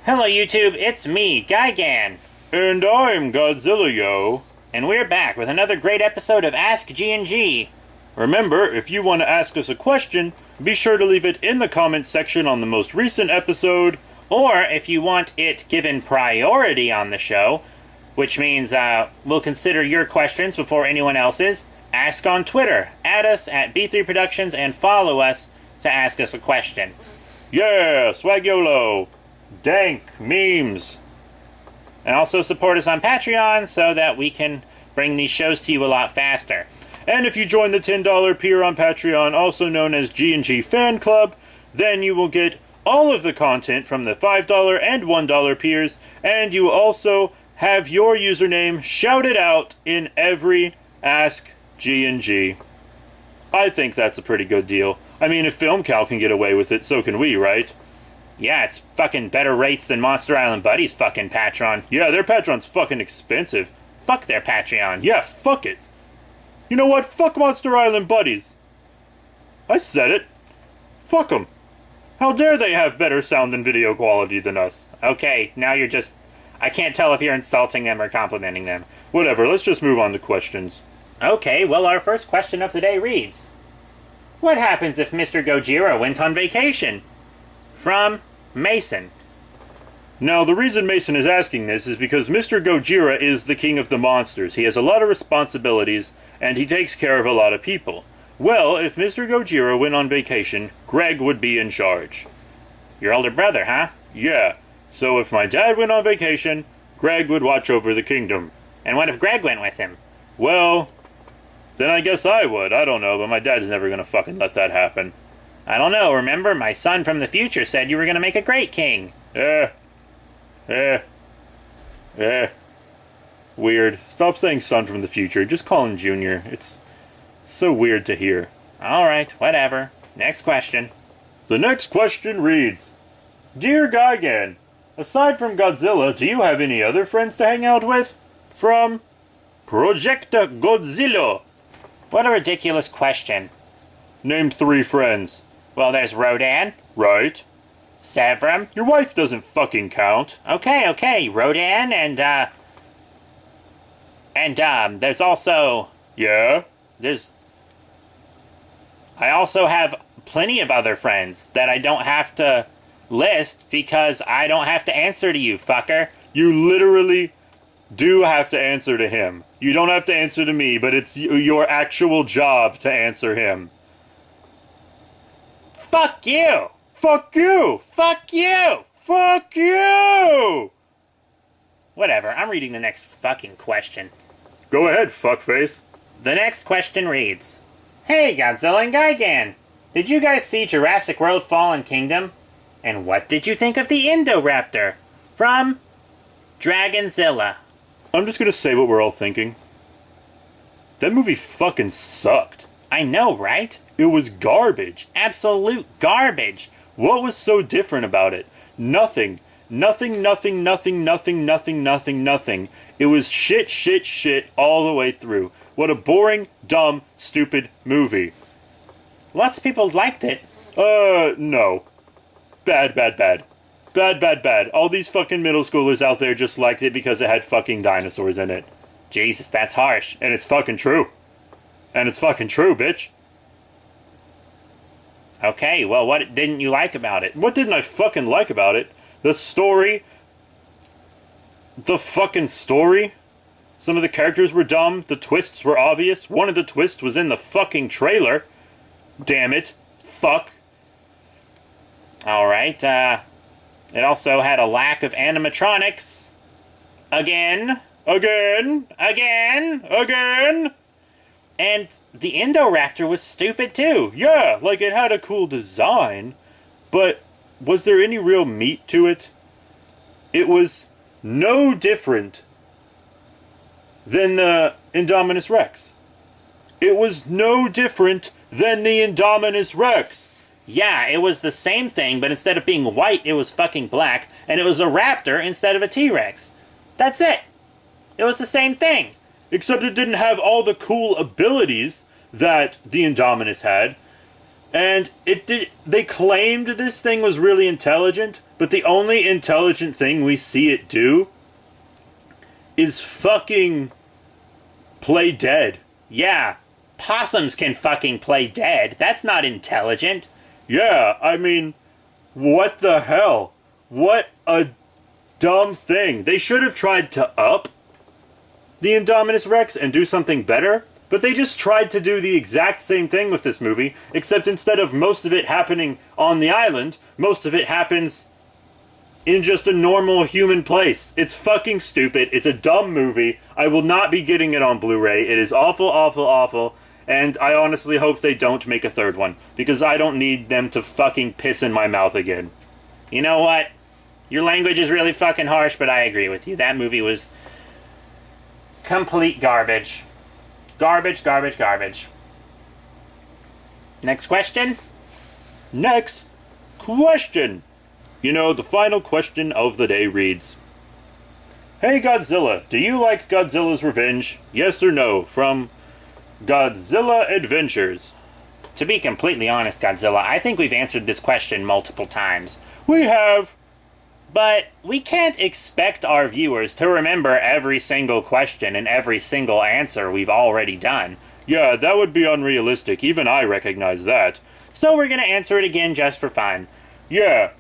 Hello YouTube, it's me, Gigan. And I'm Godzilla, yo. And we're back with another great episode of Ask G&G. Remember, if you want to ask us a question, be sure to leave it in the comments section on the most recent episode. Or if you want it given priority on the show, which means we'll consider your questions before anyone else's, ask on Twitter. Add us at B3 Productions and follow us to ask us a question. Yeah, swag YOLO. Dank memes. And also support us on Patreon so that we can bring these shows to you a lot faster. And if you join the $10 tier on Patreon, also known as G&G Fan Club, then you will get all of the content from the $5 and $1 tiers, and you also have your username shouted out in every Ask G&G. I think that's a pretty good deal. I mean, if FilmCal can get away with it, so can we, right? Yeah, it's fucking better rates than Monster Island Buddy's fucking Patreon. Yeah, their Patreon's fucking expensive. Fuck their Patreon. Yeah, fuck it. You know what? Fuck Monster Island Buddies. I said it. Fuck them. How dare they have better sound and video quality than us? Okay, now you're just... I can't tell if you're insulting them or complimenting them. Whatever, let's just move on to questions. Okay, well, our first question of the day reads, what happens if Mr. Gojira went on vacation? From Mason. Now, the reason Mason is asking this is because Mr. Gojira is the king of the monsters. He has a lot of responsibilities, and he takes care of a lot of people. Well, if Mr. Gojira went on vacation, Greg would be in charge. Your older brother, huh? Yeah. So if my dad went on vacation, Greg would watch over the kingdom. And what if Greg went with him? Well, then I guess I would. I don't know, but my dad's never gonna fucking let that happen. I don't know, remember? My son from the future said you were gonna make a great king. Weird. Stop saying son from the future. Just call him Junior. It's so weird to hear. Alright, whatever. Next question. The next question reads, Dear Gigan, aside from Godzilla, do you have any other friends to hang out with? From Project Godzilla. What a ridiculous question. Name 3 friends. Well, there's Rodan. Right. Sevram. Your wife doesn't fucking count. Okay. Rodan and there's also... Yeah? I also have plenty of other friends that I don't have to list because I don't have to answer to you, fucker. You literally do have to answer to him. You don't have to answer to me, but it's your actual job to answer him. Fuck you! Fuck you! Fuck you! Fuck you! Whatever, I'm reading the next fucking question. Go ahead, fuckface. The next question reads, Hey, Godzilla and Gigan! Did you guys see Jurassic World Fallen Kingdom? And what did you think of the Indoraptor? From Dragonzilla. I'm just gonna say what we're all thinking. That movie fucking sucked. I know, right? It was garbage. Absolute garbage. What was so different about it? Nothing. Nothing. It was shit all the way through. What a boring, dumb, stupid movie. Lots of people liked it. No. Bad. All these fucking middle schoolers out there just liked it because it had fucking dinosaurs in it. Jesus, that's harsh. And it's fucking true. Bitch. Okay, well, what didn't you like about it? What didn't I fucking like about it? The story. The fucking story. Some of the characters were dumb. The twists were obvious. One of the twists was in the fucking trailer. Damn it. Fuck. Alright, it also had a lack of animatronics. Again. And the Indoraptor was stupid too. Yeah, like it had a cool design, but was there any real meat to it? It was no different than the Indominus Rex. Yeah, it was the same thing, but instead of being white, it was fucking black, and it was a raptor instead of a T-Rex. That's it. It was the same thing. Except it didn't have all the cool abilities that the Indominus had. And they claimed this thing was really intelligent, but but the only intelligent thing we see it do is fucking play dead. Yeah, possums can fucking play dead. That's not intelligent. Yeah, I mean, what the hell? What a dumb thing. They should have tried to up the Indominus Rex and do something better, but they just tried to do the exact same thing with this movie, except instead of most of it happening on the island, most of it happens in just a normal human place. It's fucking stupid. It's a dumb movie. I will not be getting it on Blu-ray. It is awful, awful, awful. And I honestly hope they don't make a third one, because I don't need them to fucking piss in my mouth again. You know what? Your language is really fucking harsh, but I agree with you. That movie was complete garbage. Garbage, garbage, garbage. Next question? Next question. You know, the final question of the day reads, Hey Godzilla, do you like Godzilla's Revenge? Yes or no? From Godzilla Adventures. To be completely honest, Godzilla, I think we've answered this question multiple times. We have. But we can't expect our viewers to remember every single question and every single answer we've already done. Yeah, that would be unrealistic. Even I recognize that. So we're gonna answer it again just for fun. Yeah.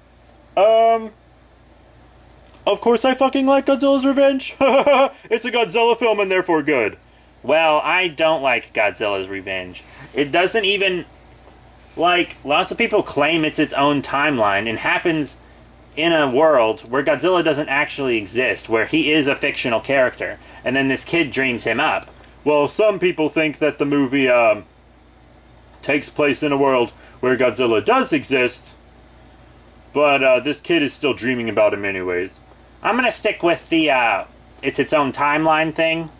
Of course I fucking like Godzilla's Revenge. It's a Godzilla film and therefore good. Well, I don't like Godzilla's Revenge. It doesn't even... Like, lots of people claim it's its own timeline and happens in a world where Godzilla doesn't actually exist, where he is a fictional character, and then this kid dreams him up. Well, some people think that the movie, takes place in a world where Godzilla does exist, but, this kid is still dreaming about him anyways. I'm gonna stick with the, it's its own timeline thing.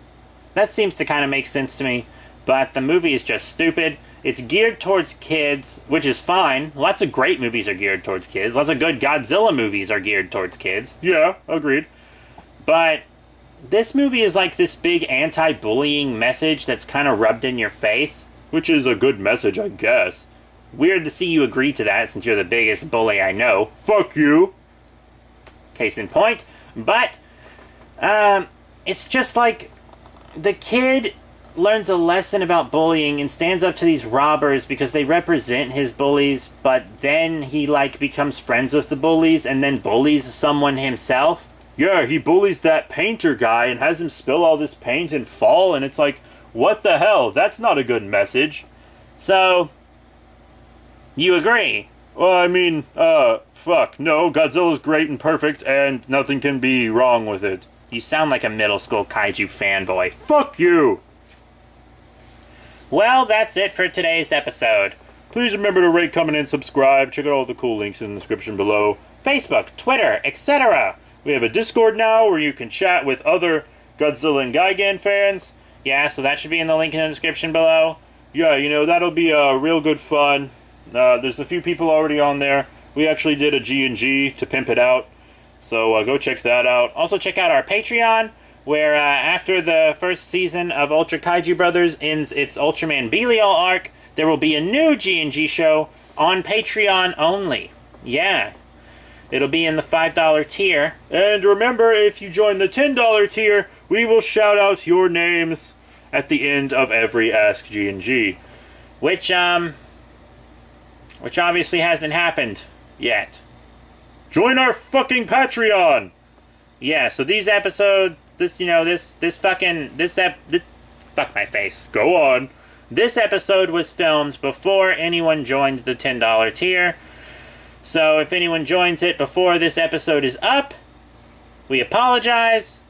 That seems to kind of make sense to me, but the movie is just stupid. It's geared towards kids, which is fine. Lots of great movies are geared towards kids. Lots of good Godzilla movies are geared towards kids. Yeah, agreed. But this movie is like this big anti-bullying message that's kind of rubbed in your face. Which is a good message, I guess. Weird to see you agree to that, since you're the biggest bully I know. Fuck you! Case in point. But, it's just like, the kid learns a lesson about bullying and stands up to these robbers because they represent his bullies, but then he, like, becomes friends with the bullies and then bullies someone himself. Yeah, he bullies that painter guy and has him spill all this paint and fall, and it's like, what the hell? That's not a good message. So, you agree? Well, I mean, fuck. No, Godzilla's great and perfect, and nothing can be wrong with it. You sound like a middle school kaiju fanboy. Fuck you! Well, that's it for today's episode. Please remember to rate, comment, and subscribe. Check out all the cool links in the description below. Facebook, Twitter, etc. We have a Discord now where you can chat with other Godzilla and Gigan fans. Yeah, so that should be in the link in the description below. Yeah, you know, that'll be real good fun. There's a few people already on there. We actually did a G&G to pimp it out. So go check that out. Also check out our Patreon, where after the first season of Ultra Kaiju Brothers ends its Ultraman Belial arc, there will be a new G&G show on Patreon only. Yeah. It'll be in the $5 tier. And remember, if you join the $10 tier, we will shout out your names at the end of every Ask G&G. Which obviously hasn't happened yet. Join our fucking Patreon! Yeah, so these episodes, fuck my face. Go on. This episode was filmed before anyone joined the $10 tier. So if anyone joins it before this episode is up, we apologize.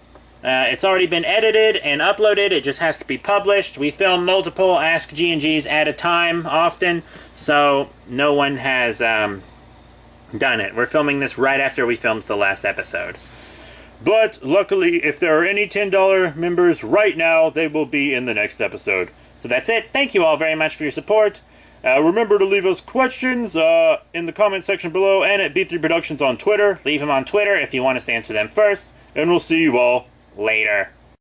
It's already been edited and uploaded. It just has to be published. We film multiple Ask G&Gs at a time often, so no one has done it. We're filming this right after we filmed the last episode. But luckily, if there are any $10 members right now, they will be in the next episode. So that's it. Thank you all very much for your support. Remember to leave us questions in the comment section below and at B3 Productions on Twitter. Leave them on Twitter if you want us to answer them first. And we'll see you all later.